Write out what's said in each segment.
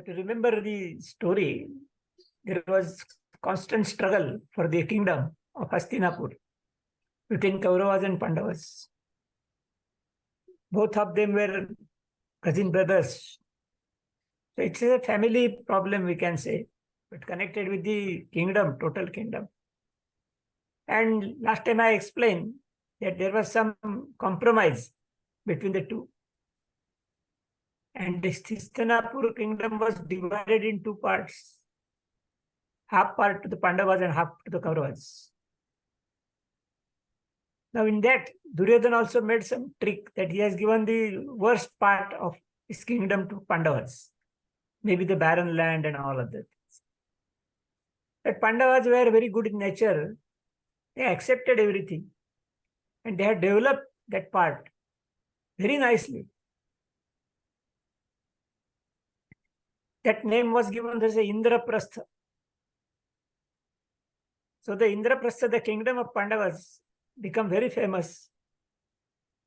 to remember the story, there was constant struggle for the kingdom of Hastinapur between Kauravas and Pandavas. Both of them were cousin brothers. So it's a family problem, we can say, but connected with the kingdom, total kingdom. And last time I explained that there was some compromise between the two. And the Hastinapur kingdom was divided in two parts. Half part to the Pandavas and half to the Kauravas. Now in that, Duryodhana also made some trick that he has given the worst part of his kingdom to Pandavas. Maybe the barren land and all of that. But Pandavas were very good in nature. They accepted everything. And they had developed that part very nicely. That name was given as a Indraprastha. So the Indraprastha, the kingdom of Pandavas, become very famous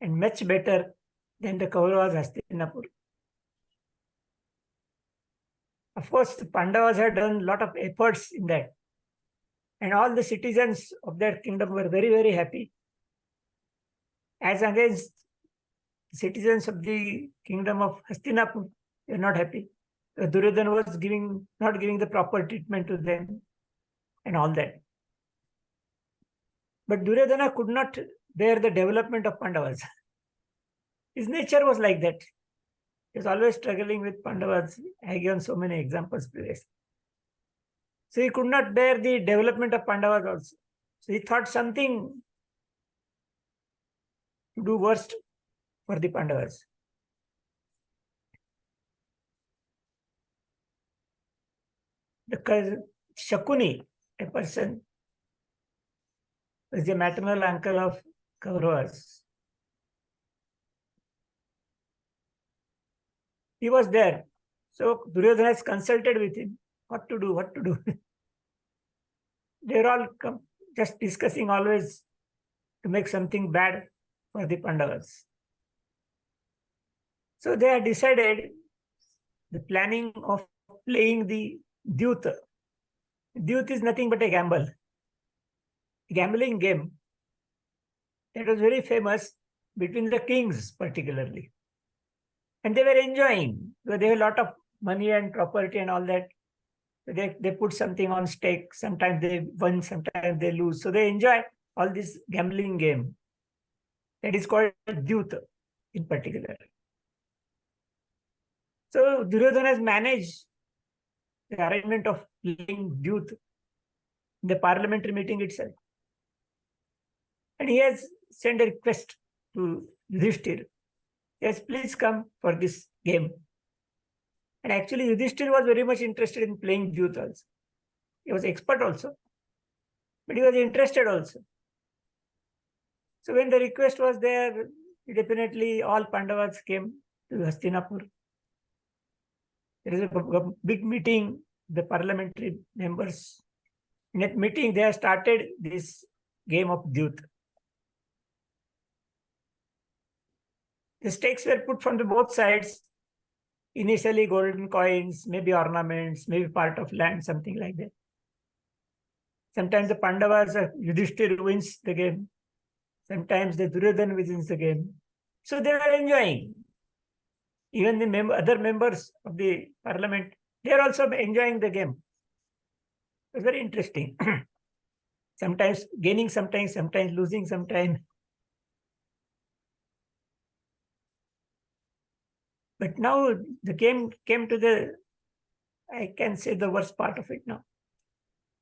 and much better than the Kauravas Hastinapur. Of course, the Pandavas had done a lot of efforts in that. And all the citizens of that kingdom were very, very happy. As against the citizens of the kingdom of Hastinapur, they were not happy. Duryodhana was not giving the proper treatment to them and all that. But Duryodhana could not bear the development of Pandavas. His nature was like that. He was always struggling with Pandavas. I have given so many examples previously. So he could not bear the development of Pandavas also. So he thought something to do worst for the Pandavas. The Shakuni, a person, was the maternal uncle of Kauravas. He was there. So Duryodhana has consulted with him. What to do. They're all just discussing always to make something bad for the Pandavas. So they had decided the planning of playing the Dyut. Dyut is nothing but a gambling game that was very famous between the kings particularly. And they were enjoying. They had a lot of money and property and all that. They put something on stake. Sometimes they win, sometimes they lose. So they enjoy all this gambling game. That is called Dyut in particular. So Duryodhana has managed the arrangement of playing Dyut in the parliamentary meeting itself. And he has sent a request to Yudhishthir. Yes, please come for this game. And actually, Yudhishthir was very much interested in playing Dyut also. He was expert also. But he was interested also. So when the request was there, definitely all Pandavas came to Hastinapur. There is a big meeting, the parliamentary members. In that meeting, they have started this game of Dyut. The stakes were put from the both sides. Initially, golden coins, maybe ornaments, maybe part of land, something like that. Sometimes the Pandavas, Yudhishthir wins the game. Sometimes the Duryodhana wins the game. So they were enjoying. Even the other members of the parliament, they are also enjoying the game. It was very interesting. Sometimes gaining, sometimes losing, sometimes. But now the game came to the, I can say, the worst part of it now.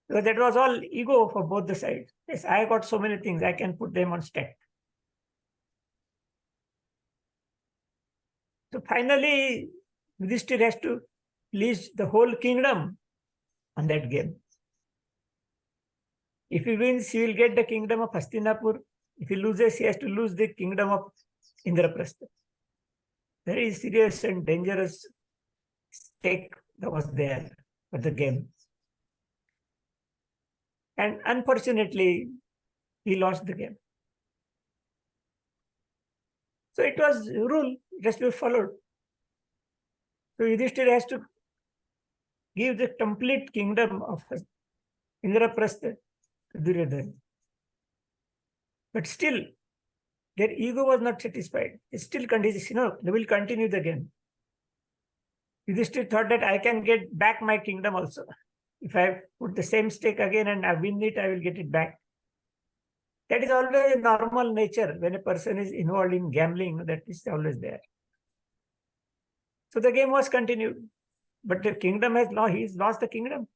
Because that was all ego for both the sides. Yes, I got so many things, I can put them on stack. So finally, Yudhishthir has to please the whole kingdom on that game. If he wins, he will get the kingdom of Hastinapur. If he loses, he has to lose the kingdom of Indraprastha. Very serious and dangerous stake that was there for the game. And unfortunately, he lost the game. So it was rule, just be followed. So Yudhishthira has to give the complete kingdom of Indraprastha to Duryodhana. But still, their ego was not satisfied. They still continued, they will continue the game. Yudhishthir thought that I can get back my kingdom also. If I put the same stake again and I win it, I will get it back. That is always a normal nature when a person is involved in gambling, that is always there. So the game was continued. But the kingdom has lost, he's lost the kingdom.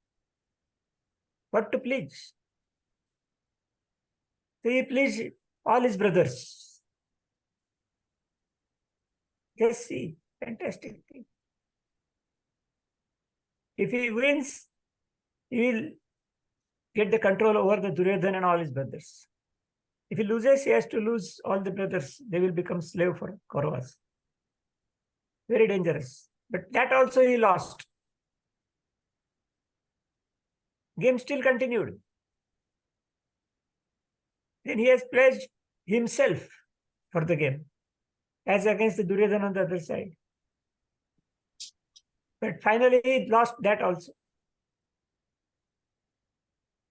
What to please? So he pleased all his brothers. Just see, fantastic thing. If he wins, he will get the control over the Duryodhana and all his brothers. If he loses, he has to lose all the brothers. They will become slave for Kauravas. Very dangerous. But that also he lost. Game still continued. Then he has pledged himself for the game, as against the Duryodhana on the other side. But finally he lost that also.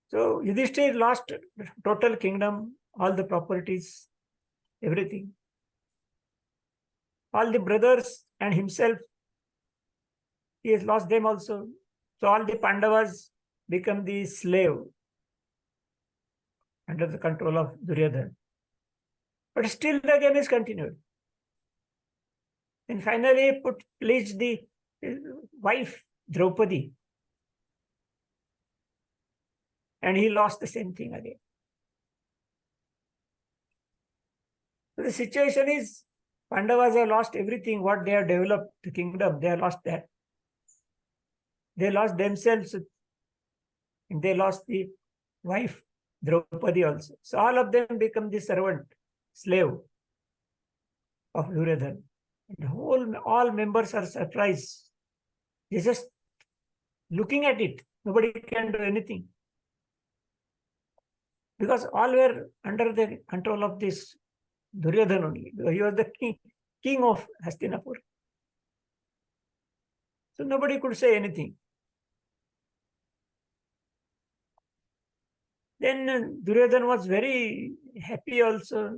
So Yudhishthir lost total kingdom, all the properties, everything. All the brothers and himself, he has lost them also. So all the Pandavas become the slave under the control of Duryodhana. But still the game is continued. And finally pleased the wife, Draupadi. And he lost the same thing again. So the situation is, Pandavas have lost everything, what they have developed, the kingdom, they have lost that. They lost themselves, and they lost the wife, Draupadi also. So all of them become the servant, slave of Duryodhana. And all members are surprised. They're just looking at it. Nobody can do anything. Because all were under the control of this Duryodhana only. He was the king of Hastinapur. So nobody could say anything. Then Duryodhana was very happy also,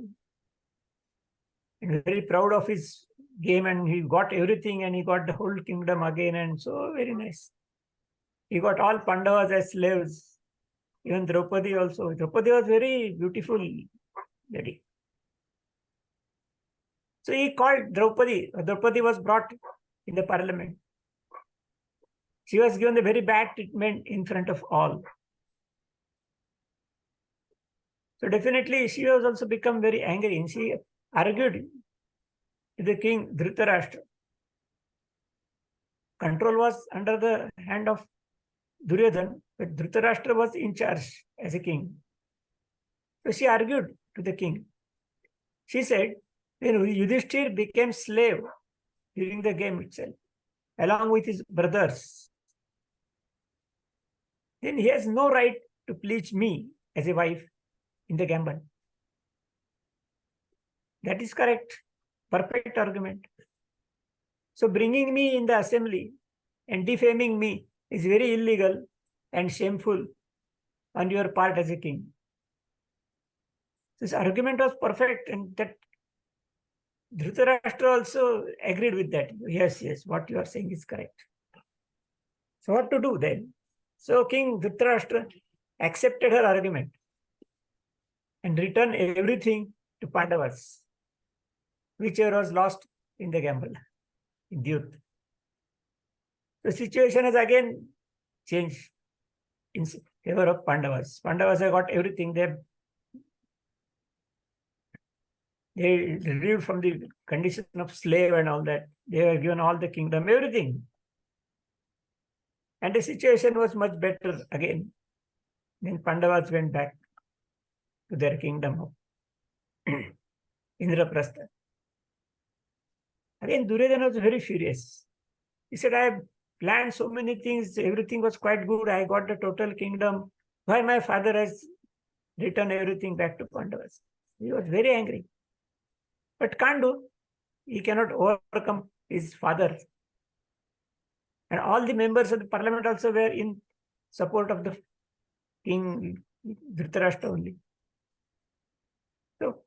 and very proud of his game, and he got everything, and he got the whole kingdom again, and so very nice. He got all Pandavas as slaves, even Draupadi also. Draupadi was very beautiful lady. So he called Draupadi. Draupadi was brought in the parliament. She was given a very bad treatment in front of all. So definitely she was also become very angry, and she argued with the king Dhritarashtra. Control was under the hand of Duryodhana, but Dhritarashtra was in charge as a king. So she argued to the king. She said, when Yudhishthir became slave during the game itself, along with his brothers, then he has no right to please me as a wife in the gamble. That is correct. Perfect argument. So bringing me in the assembly and defaming me is very illegal and shameful on your part as a king. This argument was perfect, and that Dhritarashtra also agreed with that. Yes, what you are saying is correct. So what to do then? So King Dhritarashtra accepted her argument and returned everything to Pandavas, whichever was lost in the gamble, in youth. The situation has again changed in favor of Pandavas. Pandavas have got everything. They relieved from the condition of slave and all that. They were given all the kingdom, everything. And the situation was much better again. Then Pandavas went back to their kingdom of Indraprastha. Again, Duryodhana was very furious. He said, I have planned so many things. Everything was quite good. I got the total kingdom. Why my father has returned everything back to Pandavas? He was very angry. But can't do. He cannot overcome his father. And all the members of the parliament also were in support of the king Dhritarashtra only. So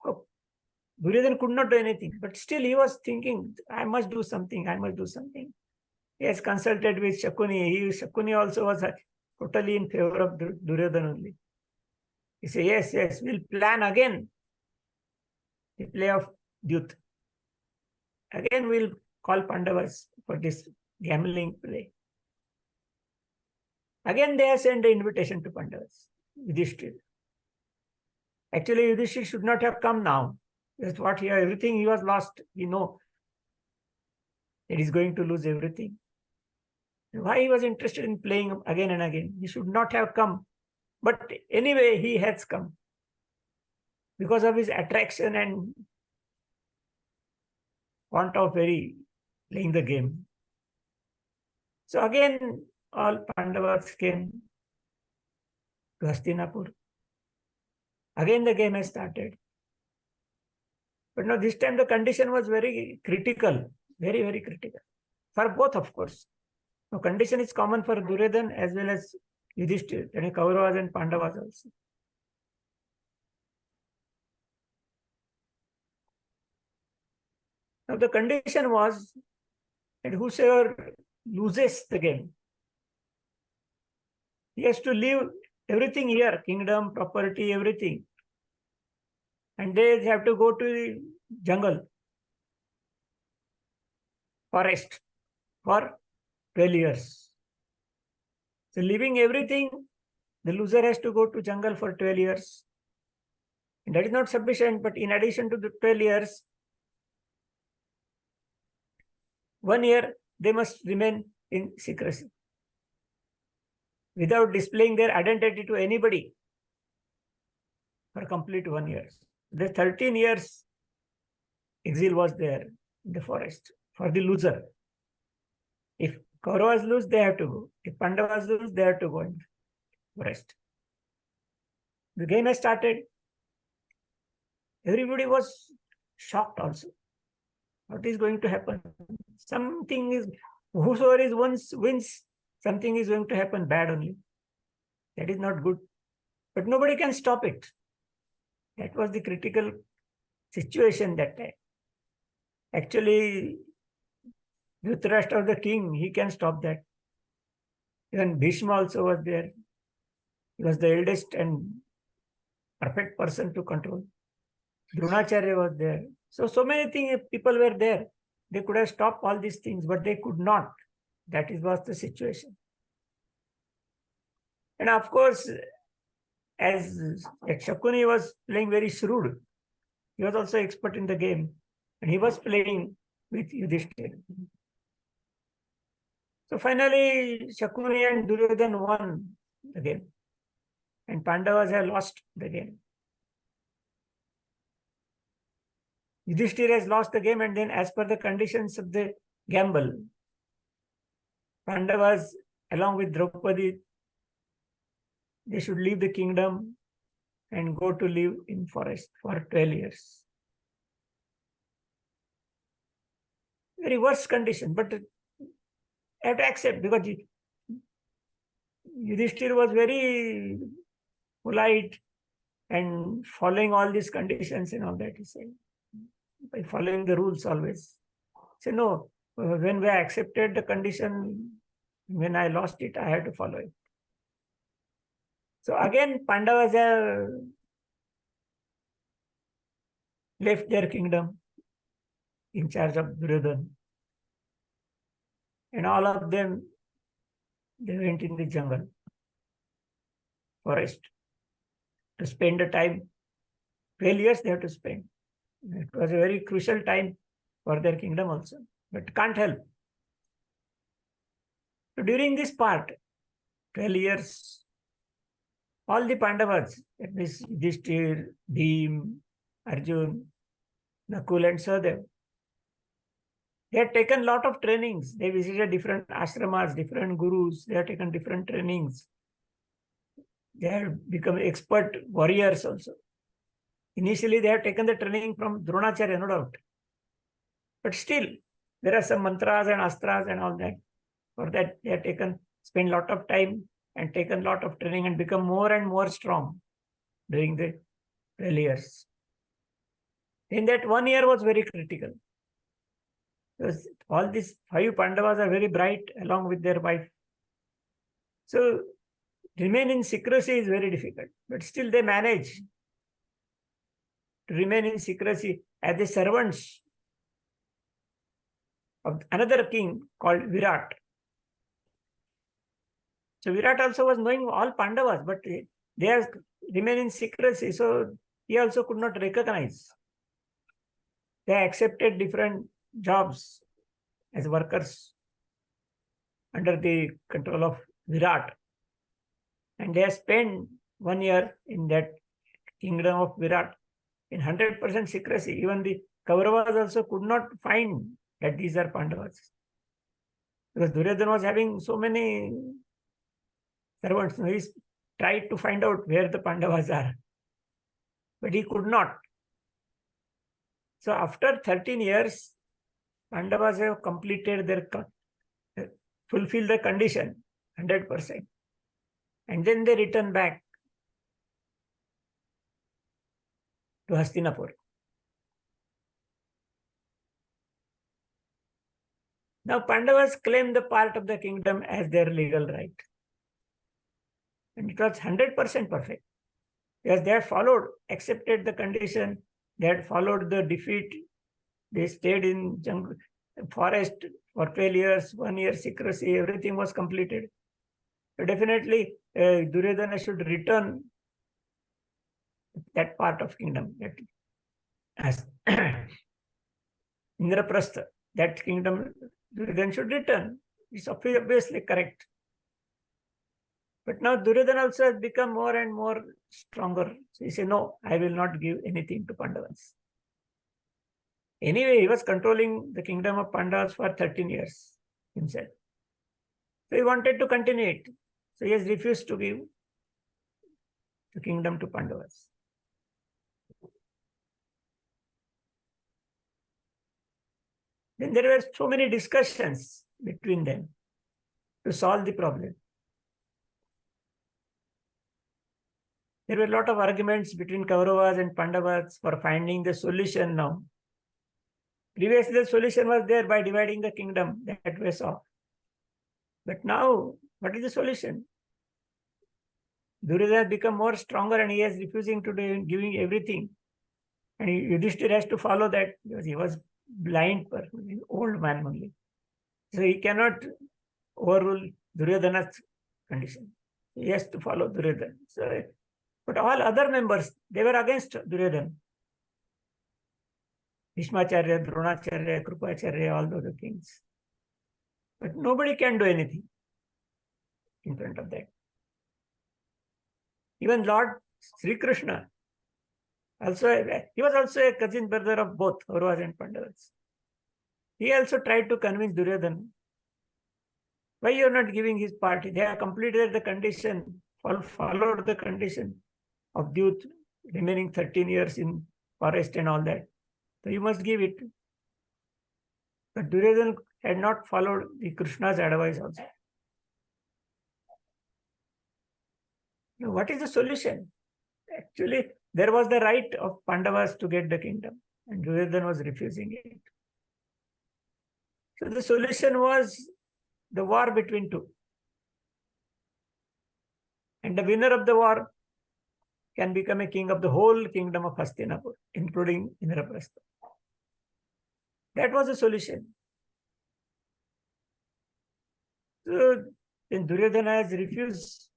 Duryodhana could not do anything, but still he was thinking, I must do something, I must do something. He has consulted with Shakuni. Shakuni also was totally in favor of Duryodhana only. He said, yes, we'll plan again the play of youth. Again, we'll call Pandavas for this gambling play. Again, they have sent the invitation to Pandavas, Yudhishthira. Actually, Yudhishthira should not have come now. That's what everything he was lost. We know that he's going to lose everything. Why he was interested in playing again and again? He should not have come. But anyway, he has come because of his attraction and want of very playing the game. So again, all Pandavas came to Hastinapur. Again, the game has started. But now this time the condition was very critical, very, very critical. For both, of course. Now, condition is common for Duryodhana as well as Yudhishthira, and Kauravas and Pandavas also. Now, the condition was that whosoever loses the game, he has to leave everything here, kingdom, property, everything. And they have to go to the jungle, forest, for 12 years. So leaving everything, the loser has to go to jungle for 12 years. And that is not sufficient, but in addition to the 12 years, 1 year, they must remain in secrecy without displaying their identity to anybody for complete 1 year. The 13 years exile was there in the forest for the loser. If Kauravas lose, they have to go. If Pandavas lose, they have to go in the forest. The game has started. Everybody was shocked also. What is going to happen? Something is, whosoever is wins, something is going to happen bad only. That is not good. But nobody can stop it. That was the critical situation that time. Actually, Dhritarashtra, the king, he can stop that. Even Bhishma also was there. He was the eldest and perfect person to control. Dronacharya was there. So many things, people were there. They could have stopped all these things, but they could not. That was the situation. And of course, as Shakuni was playing very shrewd, he was also expert in the game. And he was playing with Yudhishthira. So finally, Shakuni and Duryodhana won the game. And Pandavas have lost the game. Yudhishthira has lost the game, and then as per the conditions of the gamble, Pandavas, along with Draupadi, they should leave the kingdom and go to live in forest for 12 years. Very worst condition, but I have to accept because Yudhishthira was very polite and following all these conditions and all that, he said, by following the rules always. He said, no, when we accepted the condition, when I lost it, I had to follow it. So again, Pandavas have left their kingdom in charge of Duryodhana. And all of them, they went in the jungle, forest, to spend the time. 12 years they have to spend. It was a very crucial time for their kingdom also, but can't help. So during this part, 12 years, all the Pandavas, that means Yudhishthira, Bhim, Arjun, Nakul and Sahadev, they had taken a lot of trainings. They visited different ashramas, different gurus. They have taken different trainings. They have become expert warriors also. Initially, they have taken the training from Dronacharya, no doubt. But still, there are some mantras and astras and all that. For that, they have spent a lot of time and taken a lot of training and become more and more strong during the 12 years. In that 1 year was very critical. Because all these 5 Pandavas are very bright along with their wife. So remain in secrecy is very difficult, but still they manage to remain in secrecy as the servants of another king called Virat. So Virat also was knowing all Pandavas, but they have remained in secrecy, so he also could not recognize. They accepted different jobs as workers under the control of Virat. And they have spent 1 year in that kingdom of Virat in 100% secrecy. Even the Kauravas also could not find that these are Pandavas. Because Duryodhana was having so many servants. He tried to find out where the Pandavas are, but he could not. So after 13 years, Pandavas have completed fulfilled the condition 100%. And then they return back to Hastinapur. Now Pandavas claim the part of the kingdom as their legal right. And it was 100% perfect. Because they have accepted the condition, they had followed the defeat, they stayed in jungle, forest for 12 years, 1 year secrecy, everything was completed. So definitely Duryodhana should return that part of kingdom. As Indraprastha, that kingdom Duryodhana should return. It's obviously correct. But now Duryodhana also has become more and more stronger. So he said, no, I will not give anything to Pandavas. Anyway, he was controlling the kingdom of Pandavas for 13 years himself. So he wanted to continue it. So he has refused to give the kingdom to Pandavas. Then there were so many discussions between them to solve the problem. There were a lot of arguments between Kauravas and Pandavas for finding the solution now. Previously, the solution was there by dividing the kingdom that way saw. But now, what is the solution? Duryodhana has become more stronger and he is refusing to do giving everything. And Yudhishthira has to follow that because he was blind person, old man only. So he cannot overrule Duryodhana's condition. He has to follow Duryodhana. So, but all other members, they were against Duryodhana. Bhishmacharya, Dronacharya, Krupacharya, all those kings. But nobody can do anything in front of that. Even Lord Sri Krishna, he was also a cousin brother of both Kauravas and Pandavas. He also tried to convince Duryodhana. Why you are not giving his part? They have completed the condition, followed the condition of youth, remaining 13 years in forest and all that. So you must give it. But Duryodhana had not followed the Krishna's advice also. Now, what is the solution? Actually, there was the right of Pandavas to get the kingdom, and Duryodhana was refusing it. So the solution was the war between two. And the winner of the war can become a king of the whole kingdom of Hastinapur, including Indraprastha. That was the solution. So then Duryodhana has refused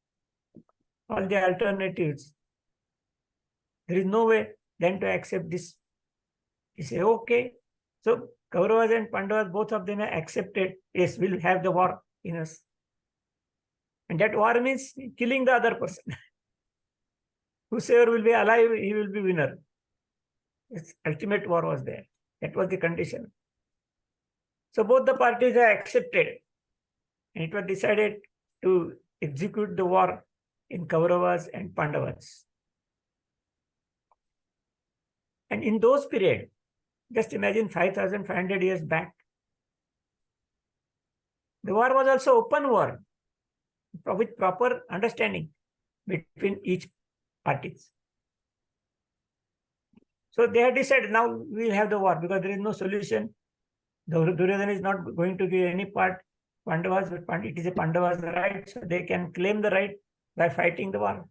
all the alternatives. There is no way then to accept this. He say, okay. So Kauravas and Pandavas, both of them have accepted, yes, we'll have the war in us. And that war means killing the other person. Whosoever will be alive, he will be winner. Its ultimate war was there. That was the condition. So both the parties have accepted. And it was decided to execute the war in Kauravas and Pandavas. And in those periods, just imagine 5,500 years back, The war was also open war with proper understanding between each parties. So they had decided now we will have the war because there is no solution. Duryodhana is not going to give any part Pandavas, but it is a Pandavas' right, so they can claim the right by fighting the war.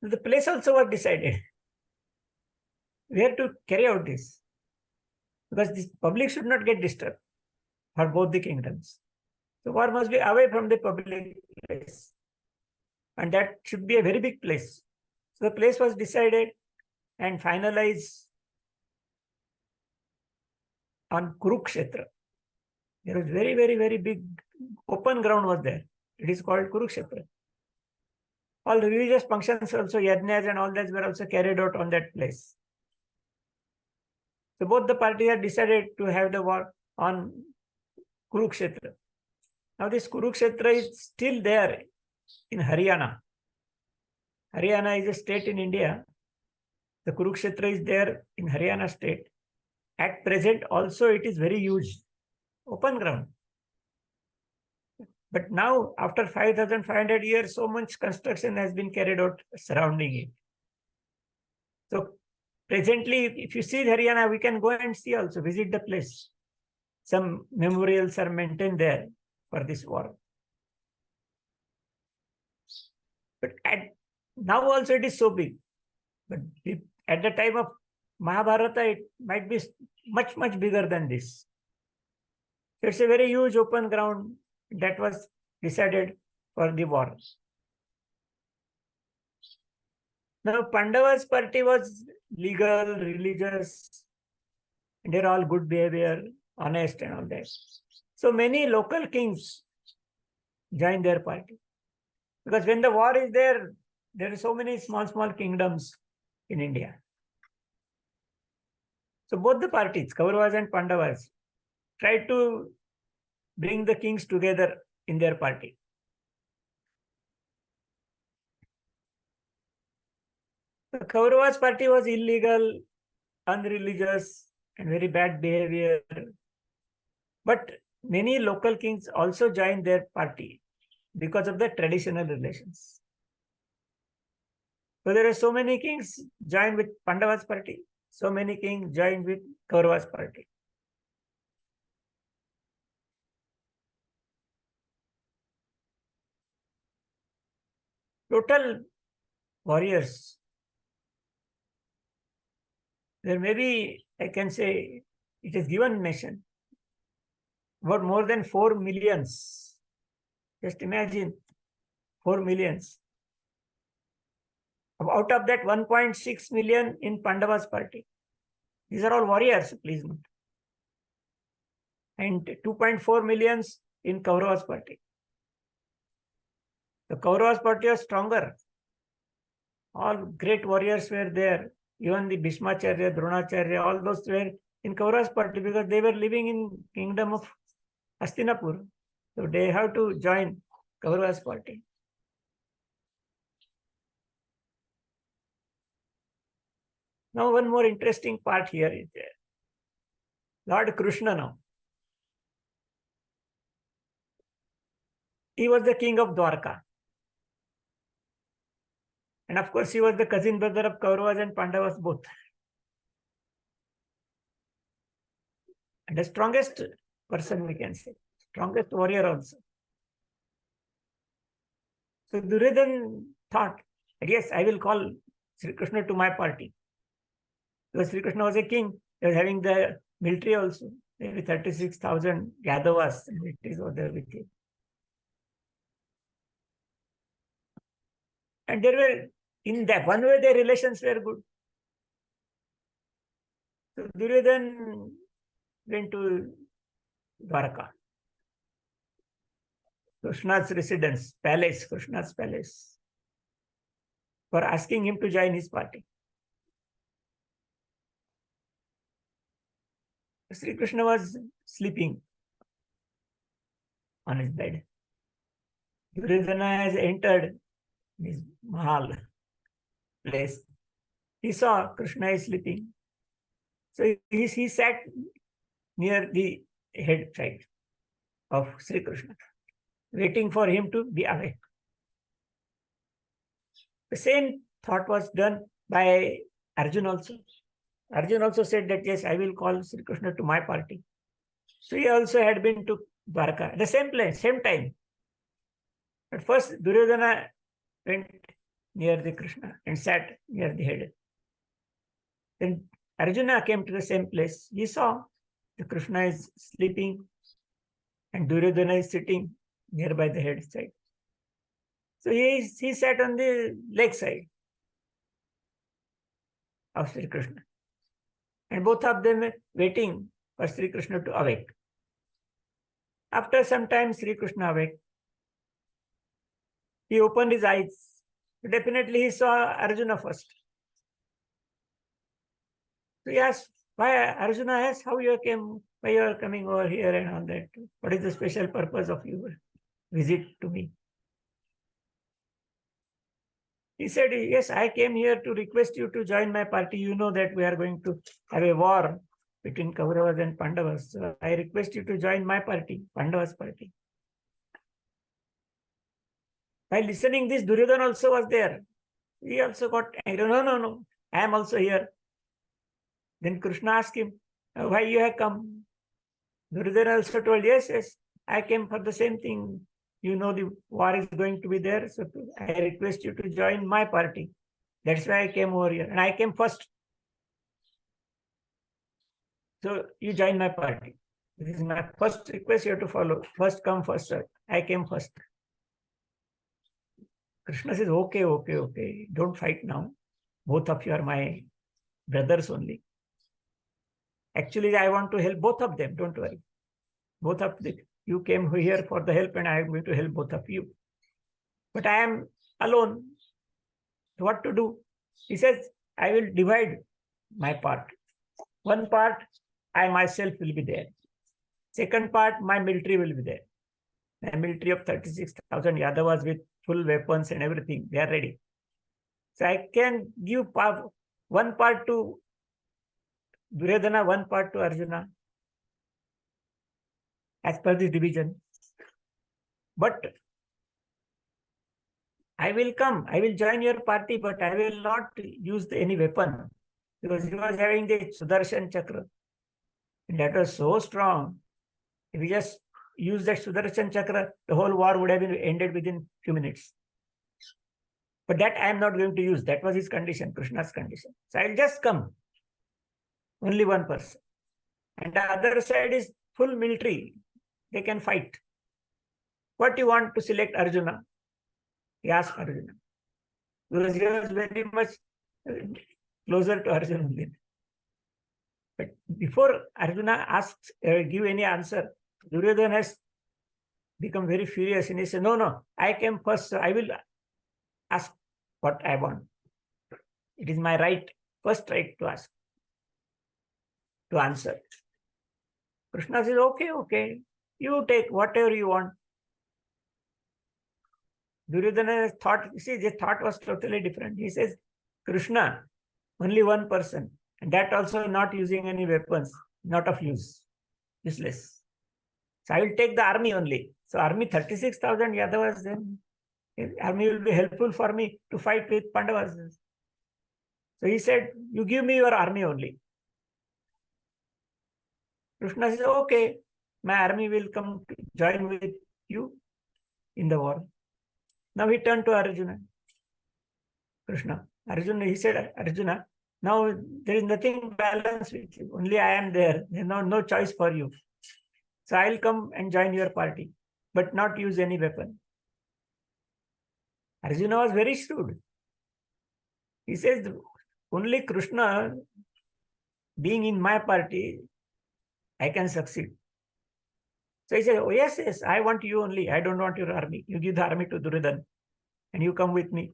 The place also was decided where to carry out this, because the public should not get disturbed for both the kingdoms. The war must be away from the public place, and that should be a very big place. So the place was decided and finalized on Kurukshetra. There was very, very, very big open ground was there. It is called Kurukshetra. All religious functions also, yajnas and all that were also carried out on that place. So both the parties had decided to have the war on Kurukshetra. Now this Kurukshetra is still there in Haryana. Haryana is a state in India. The Kurukshetra is there in Haryana state. At present also it is very huge, open ground. But now after 5,500 years, so much construction has been carried out surrounding it. So presently, if you see Haryana, we can go and see also, visit the place. Some memorials are maintained there for this war. But now also it is so big. But at the time of Mahabharata, it might be much, much bigger than this. So it's a very huge open ground that was decided for the war. Now, Pandavas' party was legal, religious, and they're all good behavior, honest and all that. So many local kings joined their party. Because when the war is there, there are so many small, small kingdoms in India. So both the parties, Kauravas and Pandavas, tried to bring the kings together in their party. The Kauravas' party was illegal, unreligious, and very bad behavior. But many local kings also joined their party because of the traditional relations. So there are so many kings joined with Pandavas' party, so many kings joined with Kauravas' party. Total warriors, there may be, I can say, it is given mention, about more than 4 millions. Just imagine, 4 millions. Out of that, 1.6 million in Pandavas' party. These are all warriors, please note. And 2.4 millions in Kauravas' party. The Kauravas' party was stronger. All great warriors were there. Even the Bhishmacharya, Dronacharya, all those were in Kauravas' party because they were living in kingdom of Hastinapur. So they have to join Kauravas' party. Now one more interesting part here is there. Lord Krishna now. He was the king of Dwarka. And of course, he was the cousin brother of Kauravas and Pandavas both. And the strongest person, we can say. Strongest warrior also. So Duryodhana thought, yes, I will call Sri Krishna to my party. Because Sri Krishna was a king. He was having the military also. Maybe 36,000 Yadavas militaries were there with him. And there were, in that one way, their relations were good. So Duryodhana went to Dwarka. Krishna's residence, palace, Krishna's palace, for asking him to join his party. Sri Krishna was sleeping on his bed. Duryodhana has entered his mahal place. He saw Krishna is sleeping. So he sat near the head side of Sri Krishna, waiting for him to be awake. The same thought was done by Arjun also. Arjun also said that, yes, I will call Sri Krishna to my party. So he also had been to Dwarka at the same place, same time. But first, Duryodhana went near the Krishna and sat near the head. Then Arjuna came to the same place. He saw the Krishna is sleeping and Duryodhana is sitting nearby the head side. So he sat on the leg side of Sri Krishna. And both of them were waiting for Sri Krishna to awake. After some time, Sri Krishna awake. He opened his eyes. Definitely he saw Arjuna first. So he asked, why Arjuna asked, how you came, why you are coming over here and all that? What is the special purpose of your visit to me? He said, yes, I came here to request you to join my party. You know that we are going to have a war between Kauravas and Pandavas. So I request you to join my party, Pandavas party. By listening this, Duryodhana also was there. He also got angry. No, I am also here. Then Krishna asked him, why you have come? Duryodhana also told, yes, I came for the same thing. You know the war is going to be there, so I request you to join my party. That's why I came over here. And I came first. So you join my party. This is my first request you have to follow. First come, first serve. I came first. Krishna says, okay. Don't fight now. Both of you are my brothers only. Actually, I want to help both of them. Don't worry. Both of you came here for the help and I am going to help both of you. But I am alone. So what to do? He says, I will divide my part. One part, I myself will be there. Second part, my military will be there. A military of 36,000 Yadavas with full weapons and everything. They are ready. So I can give one part to Duryodhana, one part to Arjuna, as per this division. But I will come, I will join your party, but I will not use any weapon, because he was having the Sudarshan Chakra. And that was so strong. If we just use that Sudarshan Chakra, the whole war would have been ended within few minutes. But that I am not going to use. That was his condition, Krishna's condition. So I'll just come. Only one person. And the other side is full military. They can fight. What you want to select Arjuna? He asked Arjuna. Because he was very much closer to Arjuna. But before Arjuna asks, give any answer, Duryodhana has become very furious and he said, no, I came first, so I will ask what I want. It is my right, first right to ask, to answer. Krishna says, okay, you take whatever you want. Duryodhana's thought, the thought was totally different. He says, Krishna, only one person, and that also not using any weapons, not of use, useless. So I will take the army only. So army 36,000 Yadavas, then army will be helpful for me to fight with Pandavas. So he said, you give me your army only. Krishna says, okay, my army will come to join with you in the war. Now he turned to Arjuna. Krishna. Arjuna, he said, Arjuna, now there is nothing balanced with you. Only I am there. There is no choice for you. So I will come and join your party, but not use any weapon. Arjuna was very shrewd. He says, only Krishna being in my party, I can succeed. So he said, oh, yes, I want you only. I don't want your army. You give the army to Duryodhana and you come with me.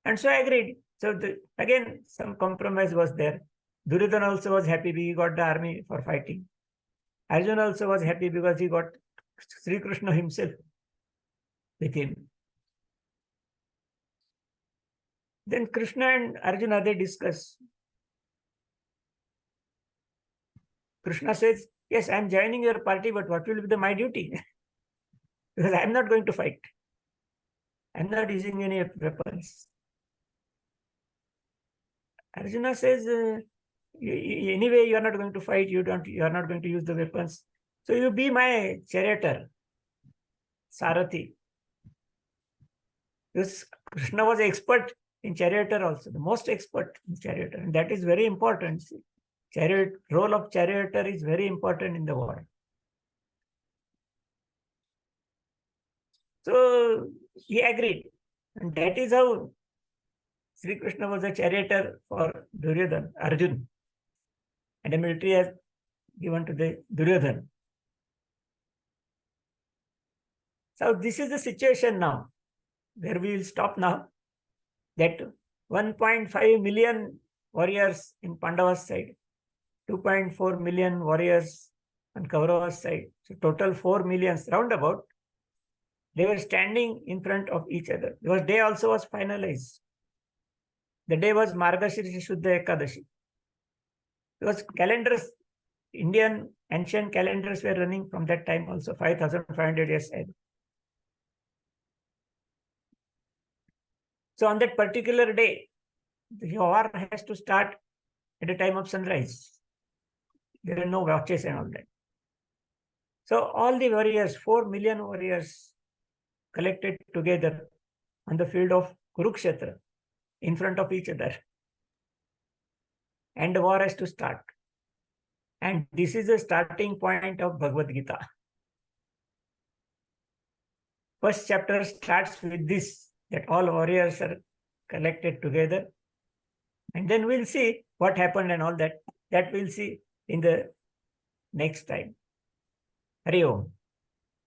And so I agreed. So again, some compromise was there. Duryodhana also was happy because he got the army for fighting. Arjuna also was happy because he got Sri Krishna himself with him. Then Krishna and Arjuna, they discuss. Krishna says, yes, I am joining your party, but what will be my duty? Because I am not going to fight. I am not using any weapons. Arjuna says, anyway, you are not going to fight. You are not going to use the weapons. So you be my charioteer, Sarathi. Because Krishna was expert in charioteer also, the most expert in charioteer, and that is very important. See, role of charioteer is very important in the war. So he agreed, and that is how Sri Krishna was a charioteer for Duryodhana, Arjun, and a military has given to the Duryodhana. So this is the situation now, where we will stop now. That 1.5 million warriors in Pandava's side, 2.4 million warriors on Kaurava's side. So total 4 millions roundabout. They were standing in front of each other. Because day also was finalized. The day was Margashirsa Shuddha Ekadashi. Because calendars, Indian ancient calendars were running from that time also, 5,500 years ahead. So on that particular day, the war has to start at the time of sunrise. There are no watches and all that. So all the warriors, 4 million warriors, collected together on the field of Kurukshetra in front of each other. And the war has to start. And this is the starting point of Bhagvadgeeta. First chapter starts with this, that all warriors are collected together. And then we'll see what happened and all that. That we'll see in the next time. Hari Om.